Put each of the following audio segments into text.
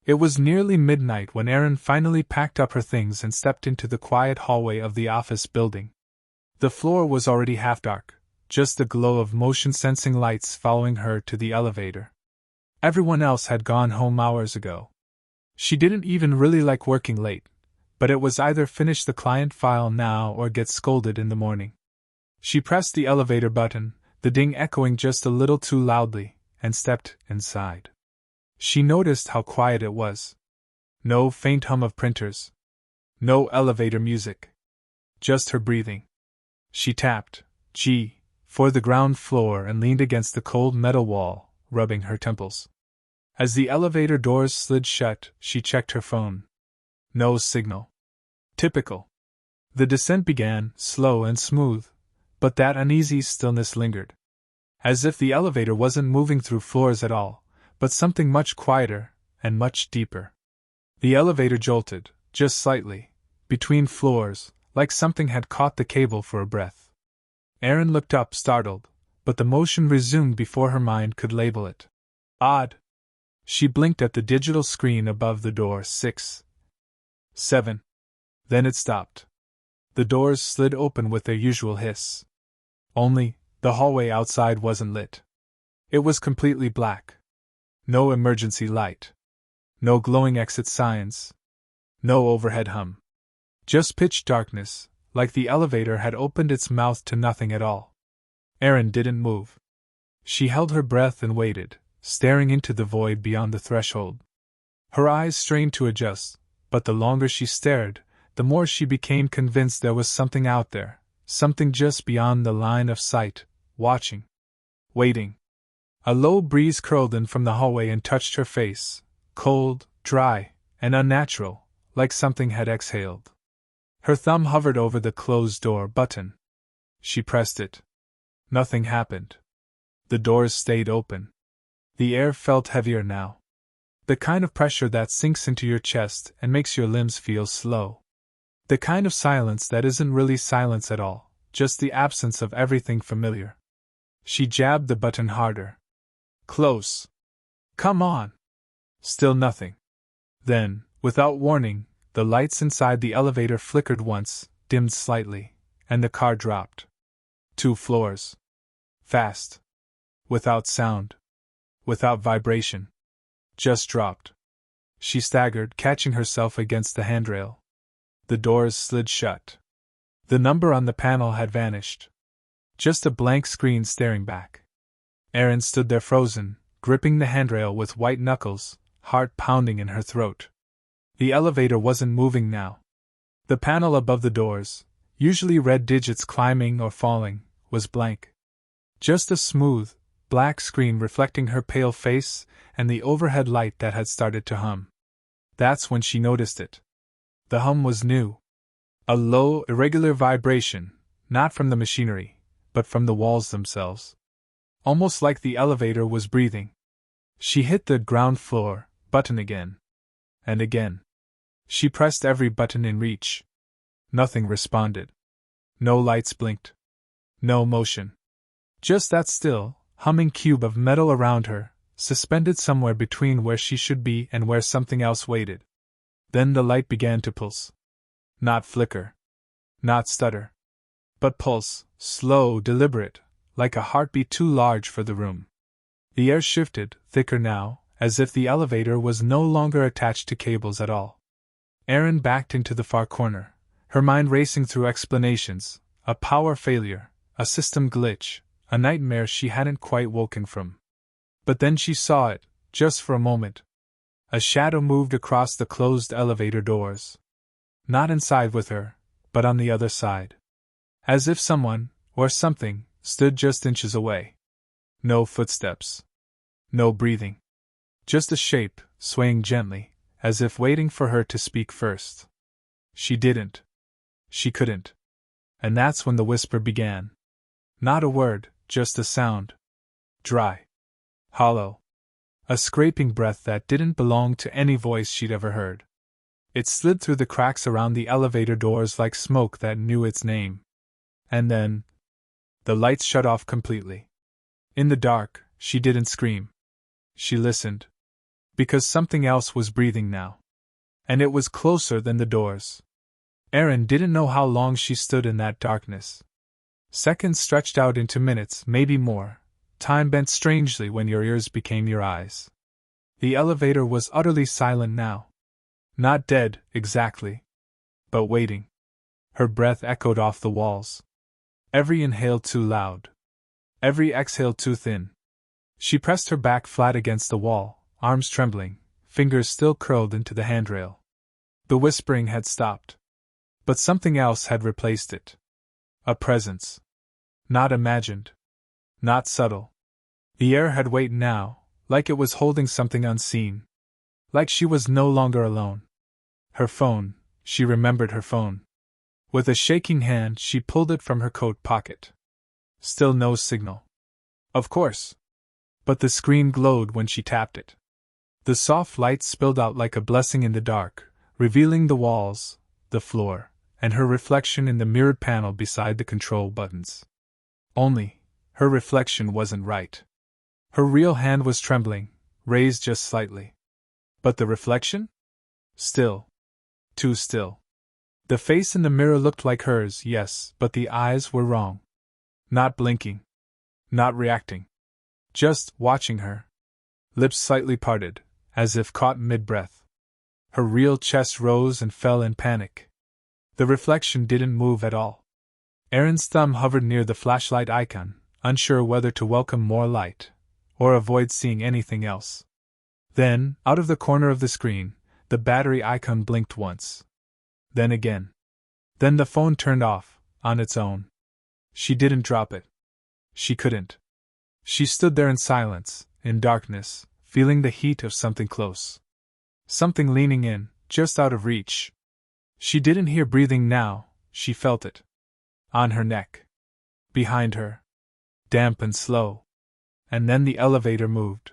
It was nearly midnight when Erin finally packed up her things and stepped into the quiet hallway of the office building. The floor was already half dark, just the glow of motion-sensing lights following her to the elevator. Everyone else had gone home hours ago. She didn't even really like working late, but it was either finish the client file now or get scolded in the morning. She pressed the elevator button, the ding echoing just a little too loudly, and stepped inside. She noticed how quiet it was. No faint hum of printers. No elevator music. Just her breathing. She tapped G for the ground floor and leaned against the cold metal wall, rubbing her temples. As the elevator doors slid shut, she checked her phone. No signal. Typical. The descent began, slow and smooth, but that uneasy stillness lingered. As if the elevator wasn't moving through floors at all, but something much quieter and much deeper. The elevator jolted, just slightly, between floors, like something had caught the cable for a breath. Erin looked up, startled, but the motion resumed before her mind could label it. Odd. She blinked at the digital screen above the door. 6, 7. Then it stopped. The doors slid open with their usual hiss. Only, the hallway outside wasn't lit. It was completely black. No emergency light. No glowing exit signs. No overhead hum. Just pitch darkness, like the elevator had opened its mouth to nothing at all. Erin didn't move. She held her breath and waited, staring into the void beyond the threshold. Her eyes strained to adjust, but the longer she stared, the more she became convinced there was something out there, something just beyond the line of sight, watching. Waiting. A low breeze curled in from the hallway and touched her face, cold, dry, and unnatural, like something had exhaled. Her thumb hovered over the closed door button. She pressed it. Nothing happened. The doors stayed open. The air felt heavier now. The kind of pressure that sinks into your chest and makes your limbs feel slow. The kind of silence that isn't really silence at all, just the absence of everything familiar. She jabbed the button harder. Close. Come on. Still nothing. Then, without warning, the lights inside the elevator flickered once, dimmed slightly, and the car dropped. 2 floors. Fast. Without sound. Without vibration. Just dropped. She staggered, catching herself against the handrail. The doors slid shut. The number on the panel had vanished. Just a blank screen staring back. Erin stood there frozen, gripping the handrail with white knuckles, heart pounding in her throat. The elevator wasn't moving now. The panel above the doors, usually red digits climbing or falling, was blank. Just a smooth, black screen reflecting her pale face and the overhead light that had started to hum. That's when she noticed it. The hum was new. A low, irregular vibration, not from the machinery, but from the walls themselves. Almost like the elevator was breathing. She hit the ground floor button again. And again. She pressed every button in reach. Nothing responded. No lights blinked. No motion. Just that still, humming cube of metal around her, suspended somewhere between where she should be and where something else waited. Then the light began to pulse. Not flicker. Not stutter. But pulse, slow, deliberate, like a heartbeat too large for the room. The air shifted, thicker now, as if the elevator was no longer attached to cables at all. Erin backed into the far corner, her mind racing through explanations, a power failure, a system glitch, a nightmare she hadn't quite woken from. But then she saw it, just for a moment. A shadow moved across the closed elevator doors. Not inside with her, but on the other side. As if someone, or something, stood just inches away. No footsteps. No breathing. Just a shape, swaying gently, as if waiting for her to speak first. She didn't. She couldn't. And that's when the whisper began. Not a word, just a sound. Dry. Hollow. A scraping breath that didn't belong to any voice she'd ever heard. It slid through the cracks around the elevator doors like smoke that knew its name. And then, the lights shut off completely. In the dark, she didn't scream. She listened. Because something else was breathing now. And it was closer than the doors. Erin didn't know how long she stood in that darkness. Seconds stretched out into minutes, maybe more. Time bent strangely when your ears became your eyes. The elevator was utterly silent now. Not dead, exactly. But waiting. Her breath echoed off the walls. Every inhale too loud. Every exhale too thin. She pressed her back flat against the wall, arms trembling, fingers still curled into the handrail. The whispering had stopped. But something else had replaced it. A presence. Not imagined. Not subtle. The air had weight now, like it was holding something unseen. Like she was no longer alone. Her phone, she remembered her phone. With a shaking hand, she pulled it from her coat pocket. Still no signal. Of course. But the screen glowed when she tapped it. The soft light spilled out like a blessing in the dark, revealing the walls, the floor, and her reflection in the mirrored panel beside the control buttons. Only, her reflection wasn't right. Her real hand was trembling, raised just slightly. But the reflection? Still. Too still. The face in the mirror looked like hers, yes, but the eyes were wrong. Not blinking. Not reacting. Just watching her. Lips slightly parted, as if caught mid-breath. Her real chest rose and fell in panic. The reflection didn't move at all. Erin's thumb hovered near the flashlight icon, unsure whether to welcome more light, or avoid seeing anything else. Then, out of the corner of the screen, the battery icon blinked once. Then again. Then the phone turned off, on its own. She didn't drop it. She couldn't. She stood there in silence, in darkness, feeling the heat of something close. Something leaning in, just out of reach. She didn't hear breathing now, she felt it. On her neck. Behind her. Damp and slow. And then the elevator moved.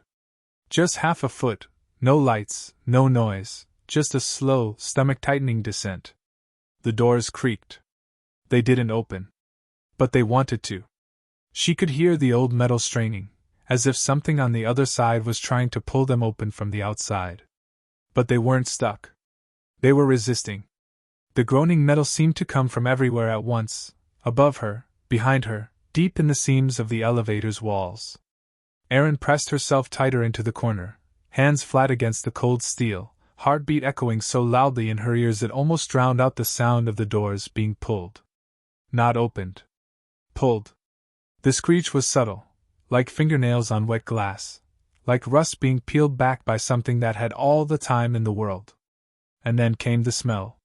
Just half a foot, no lights, no noise, just a slow, stomach-tightening descent. The doors creaked. They didn't open. But they wanted to. She could hear the old metal straining, as if something on the other side was trying to pull them open from the outside. But they weren't stuck. They were resisting. The groaning metal seemed to come from everywhere at once, above her, behind her, deep in the seams of the elevator's walls. Erin pressed herself tighter into the corner, hands flat against the cold steel, heartbeat echoing so loudly in her ears it almost drowned out the sound of the doors being pulled. Not opened. Pulled. The screech was subtle, like fingernails on wet glass, like rust being peeled back by something that had all the time in the world. And then came the smell.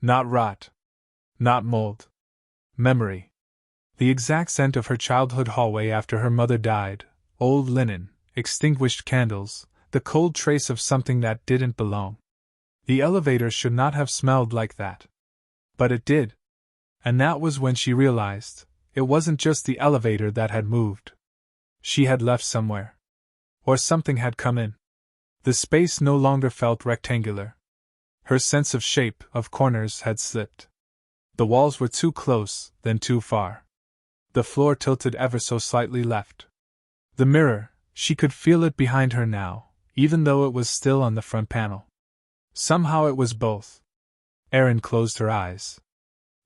Not rot. Not mold. Memory. The exact scent of her childhood hallway after her mother died, old linen, extinguished candles, the cold trace of something that didn't belong. The elevator should not have smelled like that. But it did. And that was when she realized, it wasn't just the elevator that had moved. She had left somewhere. Or something had come in. The space no longer felt rectangular. Her sense of shape, of corners, had slipped. The walls were too close, then too far. The floor tilted ever so slightly left. The mirror, she could feel it behind her now, even though it was still on the front panel. Somehow it was both. Erin closed her eyes.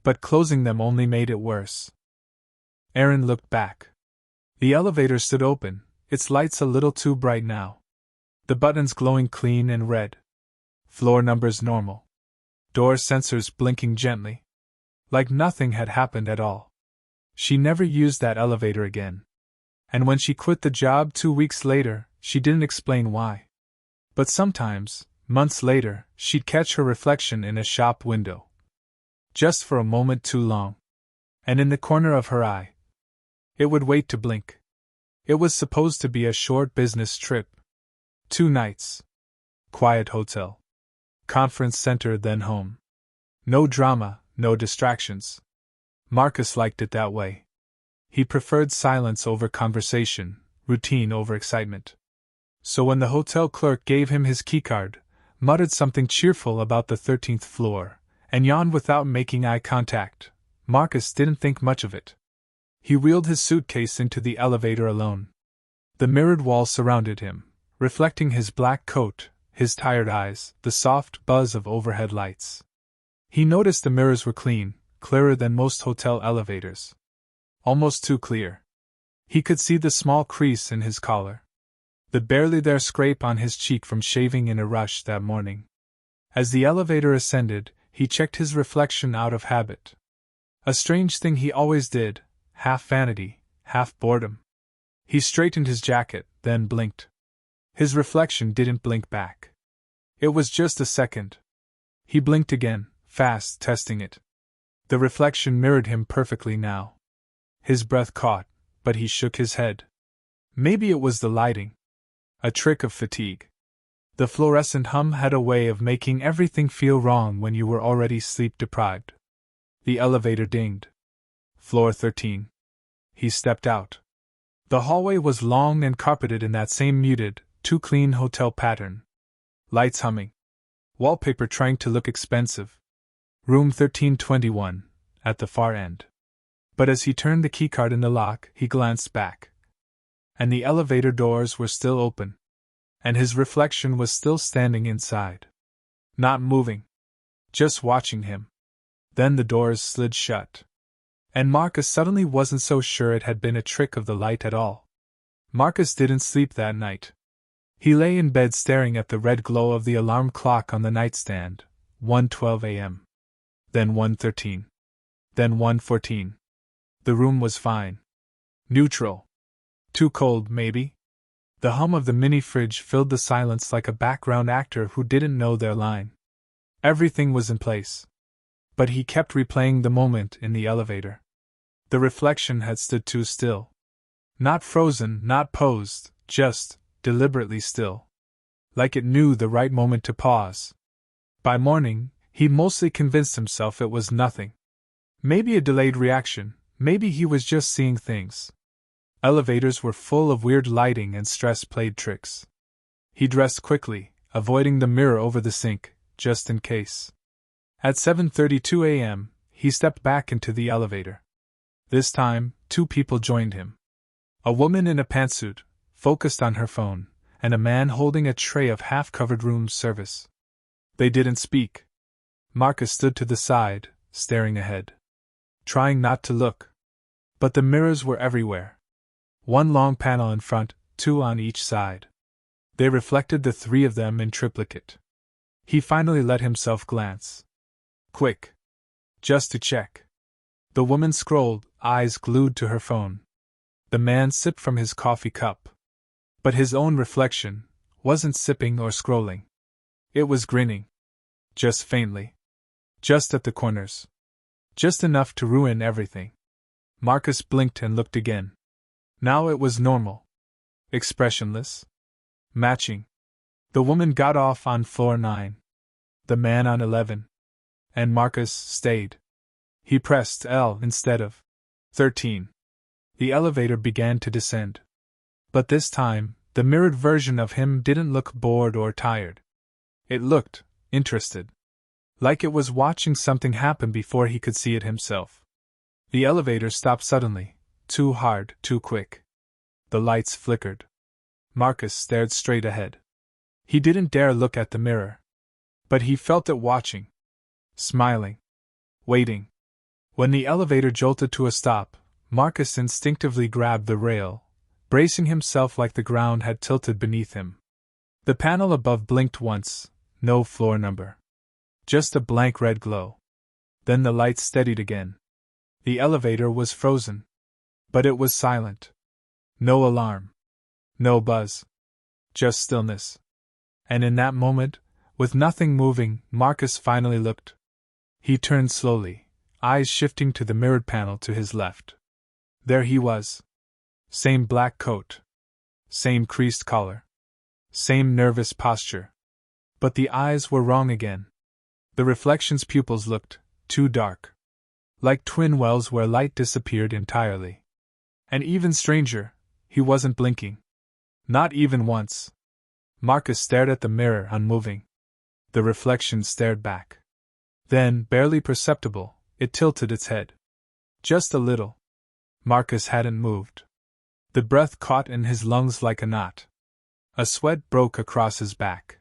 But closing them only made it worse. Erin looked back. The elevator stood open, its lights a little too bright now. The buttons glowing clean and red. Floor numbers normal. Door sensors blinking gently. Like nothing had happened at all. She never used that elevator again. And when she quit the job 2 weeks later, she didn't explain why. But sometimes, months later, she'd catch her reflection in a shop window. Just for a moment too long. And in the corner of her eye. It would wait to blink. It was supposed to be a short business trip. 2 nights. Quiet hotel. Conference center, then home. No drama, no distractions. Marcus liked it that way. He preferred silence over conversation, routine over excitement. So when the hotel clerk gave him his keycard, muttered something cheerful about the 13th floor, and yawned without making eye contact, Marcus didn't think much of it. He wheeled his suitcase into the elevator alone. The mirrored wall surrounded him, reflecting his black coat, his tired eyes, the soft buzz of overhead lights. He noticed the mirrors were clean, clearer than most hotel elevators. Almost too clear. He could see the small crease in his collar, the barely there scrape on his cheek from shaving in a rush that morning. As the elevator ascended, he checked his reflection out of habit. A strange thing he always did, half vanity, half boredom. He straightened his jacket, then blinked. His reflection didn't blink back. It was just a second. He blinked again, fast, testing it. The reflection mirrored him perfectly now. His breath caught, but he shook his head. Maybe it was the lighting. A trick of fatigue. The fluorescent hum had a way of making everything feel wrong when you were already sleep-deprived. The elevator dinged. Floor 13. He stepped out. The hallway was long and carpeted in that same muted, too-clean hotel pattern. Lights humming. Wallpaper trying to look expensive. Room 1321, at the far end. But as he turned the keycard in the lock, he glanced back. And the elevator doors were still open. And his reflection was still standing inside. Not moving. Just watching him. Then the doors slid shut. And Marcus suddenly wasn't so sure it had been a trick of the light at all. Marcus didn't sleep that night. He lay in bed staring at the red glow of the alarm clock on the nightstand, 1:12 a.m. Then 1:13. Then 1:14. The room was fine. Neutral. Too cold, maybe? The hum of the mini-fridge filled the silence like a background actor who didn't know their line. Everything was in place. But he kept replaying the moment in the elevator. The reflection had stood too still. Not frozen, not posed, just deliberately still. Like it knew the right moment to pause. By morning, he mostly convinced himself it was nothing. Maybe a delayed reaction, maybe he was just seeing things. Elevators were full of weird lighting and stress played tricks. He dressed quickly, avoiding the mirror over the sink, just in case. At 7:32 a.m., he stepped back into the elevator. This time, two people joined him. A woman in a pantsuit, focused on her phone, and a man holding a tray of half-covered room service. They didn't speak. Marcus stood to the side, staring ahead. Trying not to look. But the mirrors were everywhere. One long panel in front, two on each side. They reflected the three of them in triplicate. He finally let himself glance. Quick. Just to check. The woman scrolled, eyes glued to her phone. The man sipped from his coffee cup. But his own reflection wasn't sipping or scrolling. It was grinning. Just faintly. Just at the corners. Just enough to ruin everything. Marcus blinked and looked again. Now it was normal. Expressionless. Matching. The woman got off on floor 9. The man on 11. And Marcus stayed. He pressed L instead of 13. The elevator began to descend. But this time, the mirrored version of him didn't look bored or tired. It looked interested. Like it was watching something happen before he could see it himself. The elevator stopped suddenly, too hard, too quick. The lights flickered. Marcus stared straight ahead. He didn't dare look at the mirror. But he felt it watching. Smiling. Waiting. When the elevator jolted to a stop, Marcus instinctively grabbed the rail, bracing himself like the ground had tilted beneath him. The panel above blinked once, no floor number. Just a blank red glow. Then the lights steadied again. The elevator was frozen. But it was silent. No alarm. No buzz. Just stillness. And in that moment, with nothing moving, Marcus finally looked. He turned slowly, eyes shifting to the mirrored panel to his left. There he was. Same black coat. Same creased collar. Same nervous posture. But the eyes were wrong again. The reflection's pupils looked too dark. Like twin wells where light disappeared entirely. And even stranger, he wasn't blinking. Not even once. Marcus stared at the mirror, unmoving. The reflection stared back. Then, barely perceptible, it tilted its head. Just a little. Marcus hadn't moved. The breath caught in his lungs like a knot. A sweat broke across his back.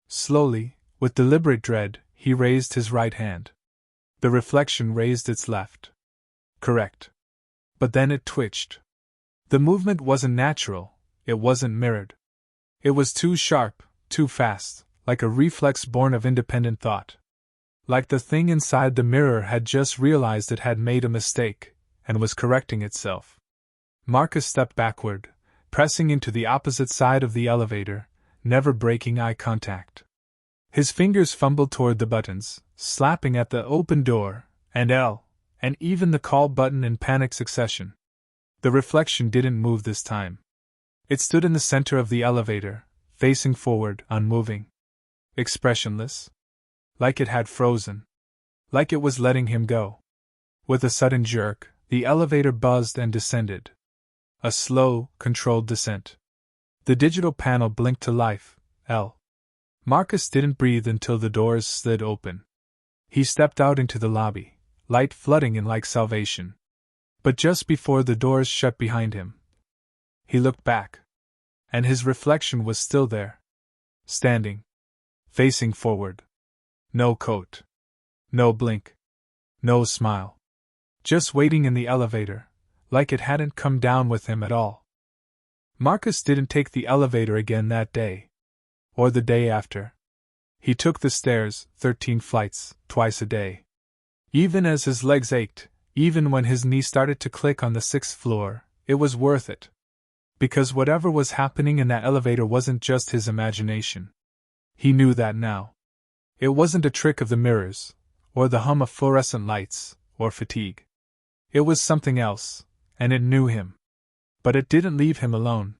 Slowly, with deliberate dread, he raised his right hand. The reflection raised its left. Correct. But then it twitched. The movement wasn't natural, it wasn't mirrored. It was too sharp, too fast, like a reflex born of independent thought. Like the thing inside the mirror had just realized it had made a mistake, and was correcting itself. Marcus stepped backward, pressing into the opposite side of the elevator, never breaking eye contact. His fingers fumbled toward the buttons, slapping at the open door, and L, and even the call button in panic succession. The reflection didn't move this time. It stood in the center of the elevator, facing forward, unmoving. Expressionless. Like it had frozen. Like it was letting him go. With a sudden jerk, the elevator buzzed and descended. A slow, controlled descent. The digital panel blinked to life. L. Marcus didn't breathe until the doors slid open. He stepped out into the lobby, light flooding in like salvation. But just before the doors shut behind him, he looked back. And his reflection was still there. Standing. Facing forward. No coat. No blink. No smile. Just waiting in the elevator, like it hadn't come down with him at all. Marcus didn't take the elevator again that day. Or the day after. He took the stairs, 13 flights, twice a day. Even as his legs ached, even when his knee started to click on the 6th floor, it was worth it. Because whatever was happening in that elevator wasn't just his imagination. He knew that now. It wasn't a trick of the mirrors, or the hum of fluorescent lights, or fatigue. It was something else, and it knew him. But it didn't leave him alone.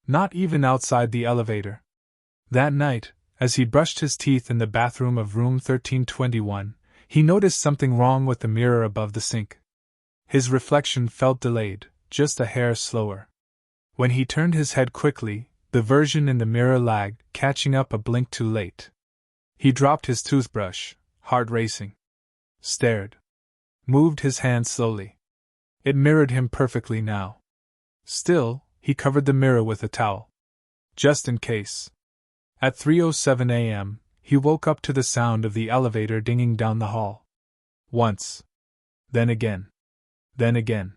Not even outside the elevator. That night, as he brushed his teeth in the bathroom of room 1321, he noticed something wrong with the mirror above the sink. His reflection felt delayed, just a hair slower. When he turned his head quickly, the version in the mirror lagged, catching up a blink too late. He dropped his toothbrush, heart racing. Stared. Moved his hand slowly. It mirrored him perfectly now. Still, he covered the mirror with a towel. Just in case. At 3:07 a.m., he woke up to the sound of the elevator dinging down the hall. Once. Then again. Then again.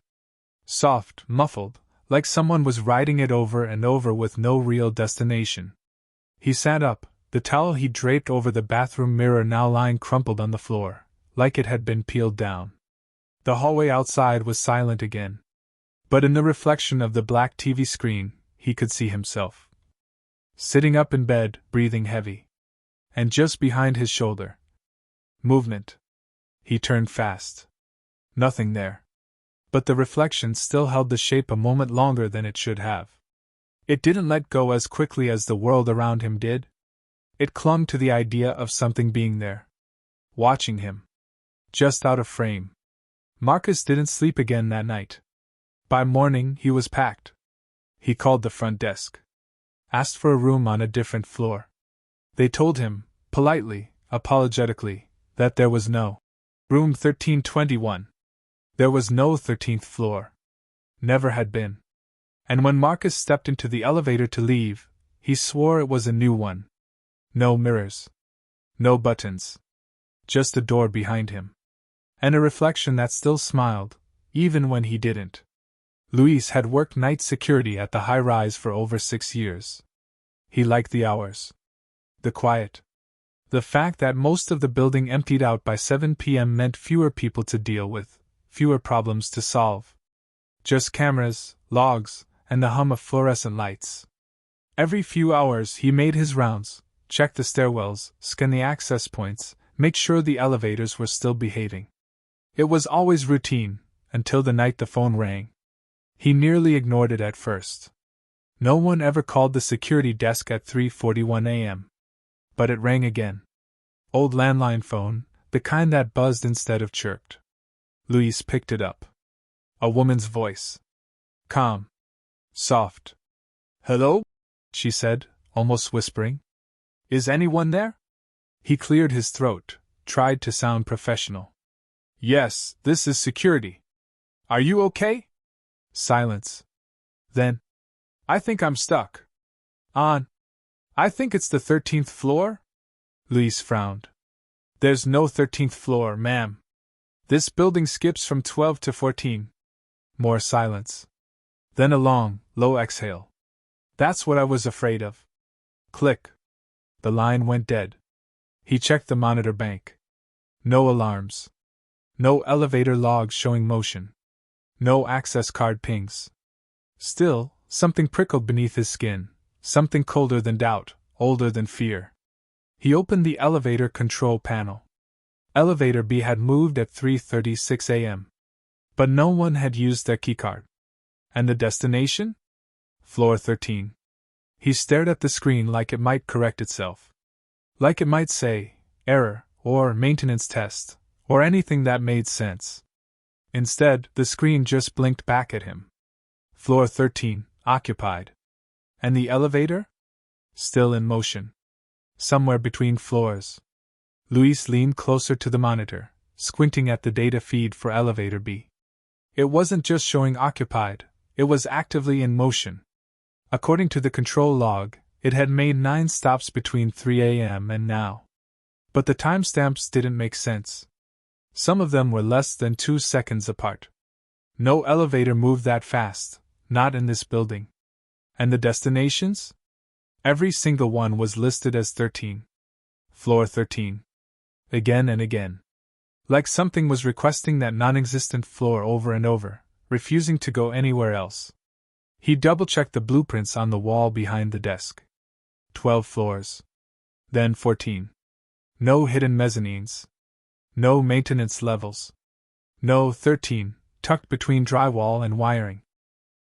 Soft, muffled, like someone was riding it over and over with no real destination. He sat up, the towel he draped over the bathroom mirror now lying crumpled on the floor, like it had been peeled down. The hallway outside was silent again. But in the reflection of the black TV screen, he could see himself. Sitting up in bed, breathing heavy. And just behind his shoulder. Movement. He turned fast. Nothing there. But the reflection still held the shape a moment longer than it should have. It didn't let go as quickly as the world around him did. It clung to the idea of something being there. Watching him. Just out of frame. Marcus didn't sleep again that night. By morning, he was packed. He called the front desk. Asked for a room on a different floor. They told him, politely, apologetically, that there was no room 1321. There was no 13th floor. Never had been. And when Marcus stepped into the elevator to leave, he swore it was a new one. No mirrors. No buttons. Just a door behind him. And a reflection that still smiled, even when he didn't. Luis had worked night security at the high-rise for over 6 years. He liked the hours. The quiet. The fact that most of the building emptied out by 7 p.m. meant fewer people to deal with, fewer problems to solve. Just cameras, logs, and the hum of fluorescent lights. Every few hours he made his rounds, checked the stairwells, scanned the access points, make sure the elevators were still behaving. It was always routine, until the night the phone rang. He nearly ignored it at first. No one ever called the security desk at 3:41 a.m. But it rang again. Old landline phone, the kind that buzzed instead of chirped. Luis picked it up. A woman's voice. Calm. Soft. Hello? She said, almost whispering. Is anyone there? He cleared his throat, tried to sound professional. Yes, this is security. Are you okay? Silence. Then, I think I'm stuck. On. I think it's the 13th floor? Louise frowned. There's no 13th floor, ma'am. This building skips from 12 to 14. More silence. Then a long, low exhale. That's what I was afraid of. Click. The line went dead. He checked the monitor bank. No alarms. No elevator logs showing motion. No access card pings. Still, something prickled beneath his skin, something colder than doubt, older than fear. He opened the elevator control panel. Elevator B had moved at 3:36 a.m. But no one had used their keycard. And the destination? Floor 13. He stared at the screen like it might correct itself. Like it might say, error, or maintenance test, or anything that made sense. Instead, the screen just blinked back at him. Floor 13, occupied. And the elevator? Still in motion. Somewhere between floors. Louise leaned closer to the monitor, squinting at the data feed for elevator B. It wasn't just showing occupied, it was actively in motion. According to the control log, it had made 9 stops between 3 a.m. and now. But the timestamps didn't make sense. Some of them were less than 2 seconds apart. No elevator moved that fast, not in this building. And the destinations? Every single one was listed as 13. Floor 13. Again and again. Like something was requesting that non-existent floor over and over, refusing to go anywhere else. He double-checked the blueprints on the wall behind the desk. 12 floors. Then 14. No hidden mezzanines. No maintenance levels. No 13, tucked between drywall and wiring.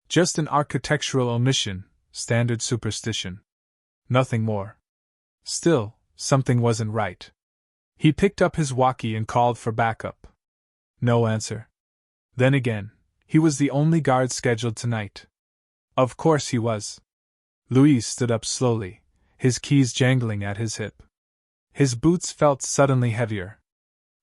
Just an architectural omission, standard superstition. Nothing more. Still, something wasn't right. He picked up his walkie and called for backup. No answer. Then again, he was the only guard scheduled tonight. Of course he was. Louise stood up slowly, his keys jangling at his hip. His boots felt suddenly heavier.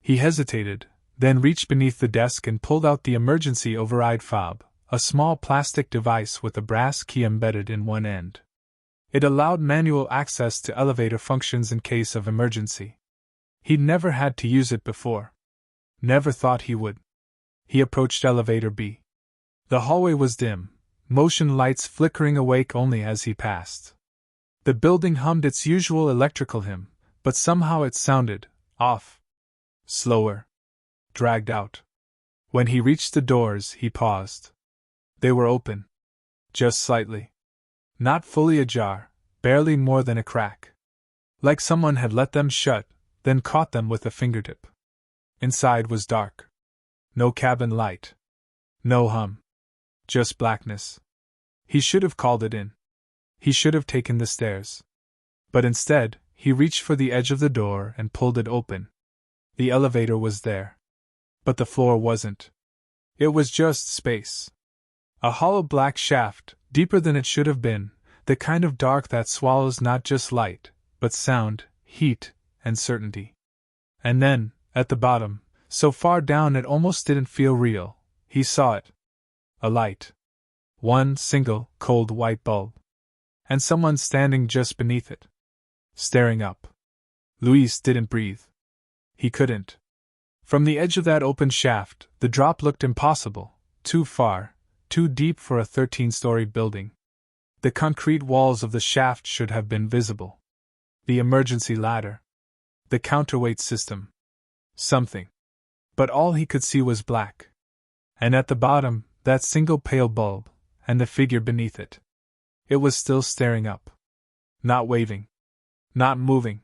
He hesitated, then reached beneath the desk and pulled out the emergency override fob, a small plastic device with a brass key embedded in one end. It allowed manual access to elevator functions in case of emergency. He'd never had to use it before. Never thought he would. He approached elevator B. The hallway was dim, motion lights flickering awake only as he passed. The building hummed its usual electrical hymn, but somehow it sounded off. Slower. Dragged out. When he reached the doors, he paused. They were open. Just slightly. Not fully ajar, barely more than a crack. Like someone had let them shut, then caught them with a fingertip. Inside was dark. No cabin light. No hum. Just blackness. He should have called it in. He should have taken the stairs. But instead, he reached for the edge of the door and pulled it open. The elevator was there. But the floor wasn't. It was just space. A hollow black shaft, deeper than it should have been, the kind of dark that swallows not just light, but sound, heat, and certainty. And then, at the bottom, so far down it almost didn't feel real, he saw it. A light. One single, cold white bulb. And someone standing just beneath it. Staring up. Louise didn't breathe. He couldn't. From the edge of that open shaft, the drop looked impossible, too far, too deep for a 13-story building. The concrete walls of the shaft should have been visible. The emergency ladder. The counterweight system. Something. But all he could see was black. And at the bottom, that single pale bulb, and the figure beneath it. It was still staring up. Not waving. Not moving.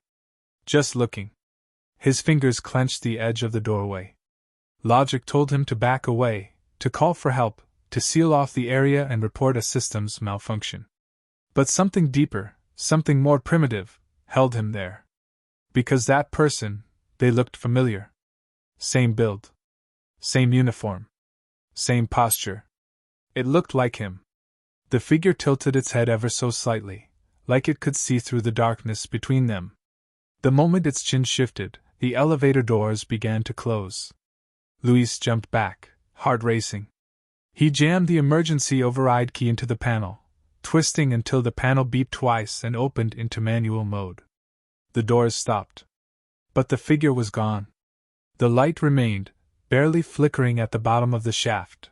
Just looking. His fingers clenched the edge of the doorway. Logic told him to back away, to call for help, to seal off the area and report a systems malfunction. But something deeper, something more primitive, held him there. Because that person, they looked familiar. Same build. Same uniform. Same posture. It looked like him. The figure tilted its head ever so slightly, like it could see through the darkness between them. The moment its chin shifted, the elevator doors began to close. Louise jumped back, heart racing. He jammed the emergency override key into the panel, twisting until the panel beeped twice and opened into manual mode. The doors stopped. But the figure was gone. The light remained, barely flickering at the bottom of the shaft,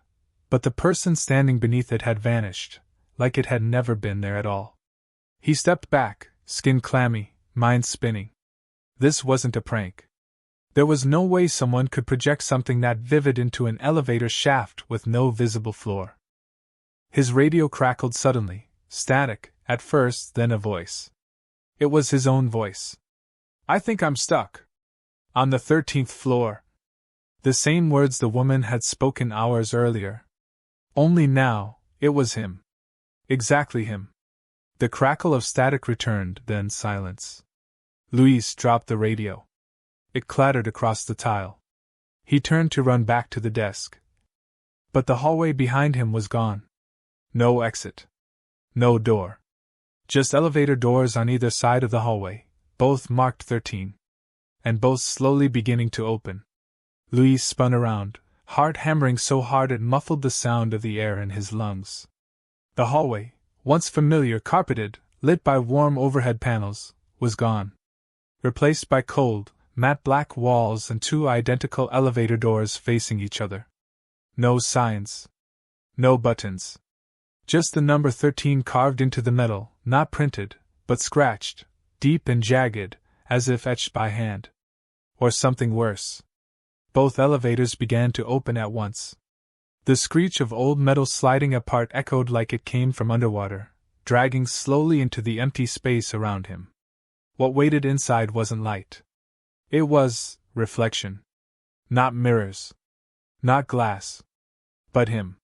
but the person standing beneath it had vanished, like it had never been there at all. He stepped back, skin clammy, mind spinning. This wasn't a prank. There was no way someone could project something that vivid into an elevator shaft with no visible floor. His radio crackled suddenly, static, at first, then a voice. It was his own voice. "I think I'm stuck. On the 13th floor." The same words the woman had spoken hours earlier. Only now, it was him. Exactly him. The crackle of static returned, then silence. Luis dropped the radio. It clattered across the tile. He turned to run back to the desk. But the hallway behind him was gone. No exit. No door. Just elevator doors on either side of the hallway, both marked 13. And both slowly beginning to open. Luis spun around, heart hammering so hard it muffled the sound of the air in his lungs. The hallway, once familiar, carpeted, lit by warm overhead panels, was gone. Replaced by cold, matte black walls and two identical elevator doors facing each other. No signs. No buttons. Just the number 13 carved into the metal, not printed, but scratched, deep and jagged, as if etched by hand. Or something worse. Both elevators began to open at once. The screech of old metal sliding apart echoed like it came from underwater, dragging slowly into the empty space around him. What waited inside wasn't light. It was reflection. Not mirrors. Not glass. But him.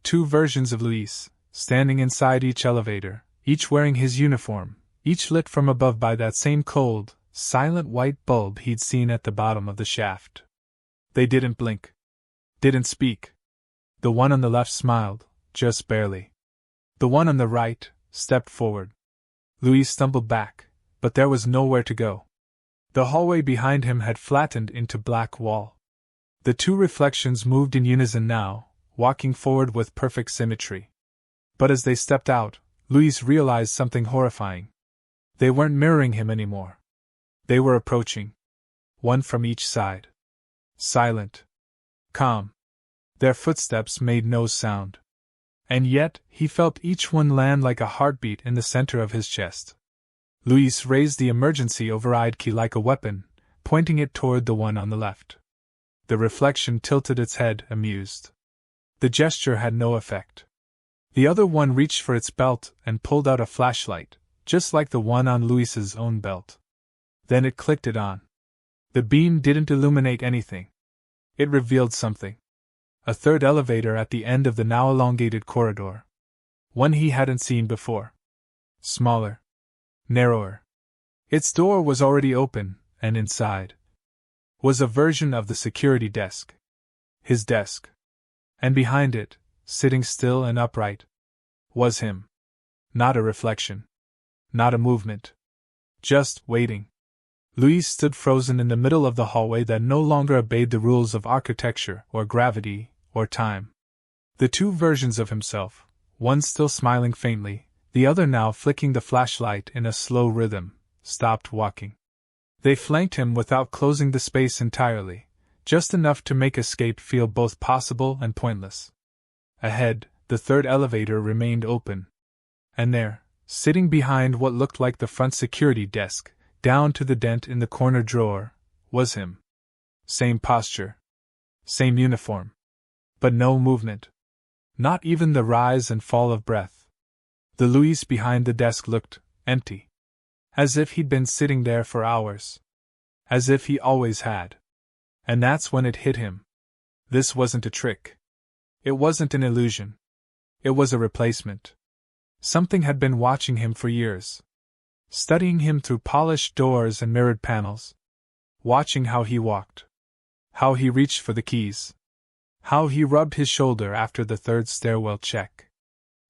Two versions of Luis, standing inside each elevator, each wearing his uniform, each lit from above by that same cold, silent white bulb he'd seen at the bottom of the shaft. They didn't blink. Didn't speak. The one on the left smiled, just barely. The one on the right stepped forward. Luis stumbled back, but there was nowhere to go. The hallway behind him had flattened into black wall. The two reflections moved in unison now, walking forward with perfect symmetry. But as they stepped out, Luis realized something horrifying. They weren't mirroring him anymore. They were approaching. One from each side. Silent. Calm. Their footsteps made no sound. And yet, he felt each one land like a heartbeat in the center of his chest. Luis raised the emergency override key like a weapon, pointing it toward the one on the left. The reflection tilted its head, amused. The gesture had no effect. The other one reached for its belt and pulled out a flashlight, just like the one on Luis's own belt. Then it clicked it on. The beam didn't illuminate anything. It revealed something. A third elevator at the end of the now elongated corridor. One he hadn't seen before. Smaller. Narrower. Its door was already open, and inside was a version of the security desk. His desk. And behind it, sitting still and upright, was him. Not a reflection. Not a movement. Just waiting. Luis stood frozen in the middle of the hallway that no longer obeyed the rules of architecture, or gravity, or time. The two versions of himself, one still smiling faintly, the other now flicking the flashlight in a slow rhythm, stopped walking. They flanked him without closing the space entirely, just enough to make escape feel both possible and pointless. Ahead, the third elevator remained open. And there, sitting behind what looked like the front security desk, down to the dent in the corner drawer, was him. Same posture. Same uniform. But no movement. Not even the rise and fall of breath. The Luis behind the desk looked empty. As if he'd been sitting there for hours. As if he always had. And that's when it hit him. This wasn't a trick. It wasn't an illusion. It was a replacement. Something had been watching him for years. Studying him through polished doors and mirrored panels. Watching how he walked. How he reached for the keys. How he rubbed his shoulder after the third stairwell check.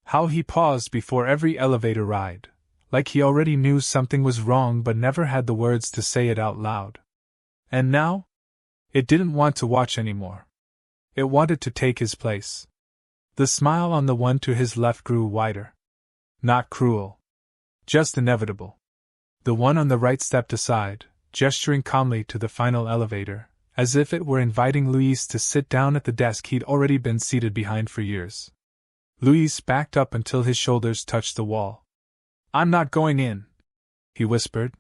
How he paused before every elevator ride, like he already knew something was wrong but never had the words to say it out loud. And now? It didn't want to watch anymore. It wanted to take his place. The smile on the one to his left grew wider. Not cruel. Just inevitable. The one on the right stepped aside, gesturing calmly to the final elevator, as if it were inviting Louise to sit down at the desk he'd already been seated behind for years. Louise backed up until his shoulders touched the wall. "I'm not going in," he whispered.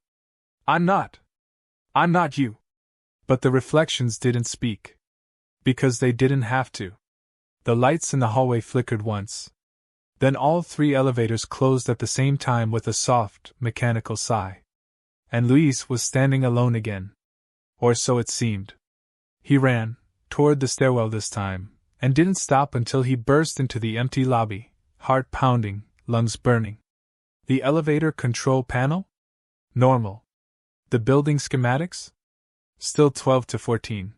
I'm not you." But the reflections didn't speak. Because they didn't have to. The lights in the hallway flickered once. Then all 3 elevators closed at the same time with a soft, mechanical sigh. And Louise was standing alone again. Or so it seemed. He ran, toward the stairwell this time, and didn't stop until he burst into the empty lobby, heart pounding, lungs burning. The elevator control panel? Normal. The building schematics? Still 12 to 14.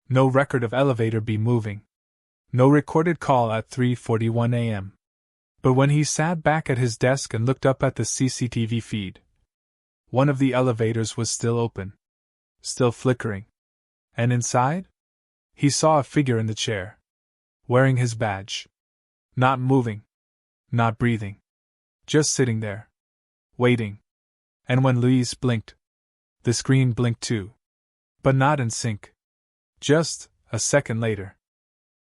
No record of elevator B moving. No recorded call at 3:41 a.m. But when he sat back at his desk and looked up at the CCTV feed, one of the elevators was still open. Still flickering. And inside? He saw a figure in the chair. Wearing his badge. Not moving. Not breathing. Just sitting there. Waiting. And when Louise blinked, the screen blinked too. But not in sync. Just a second later.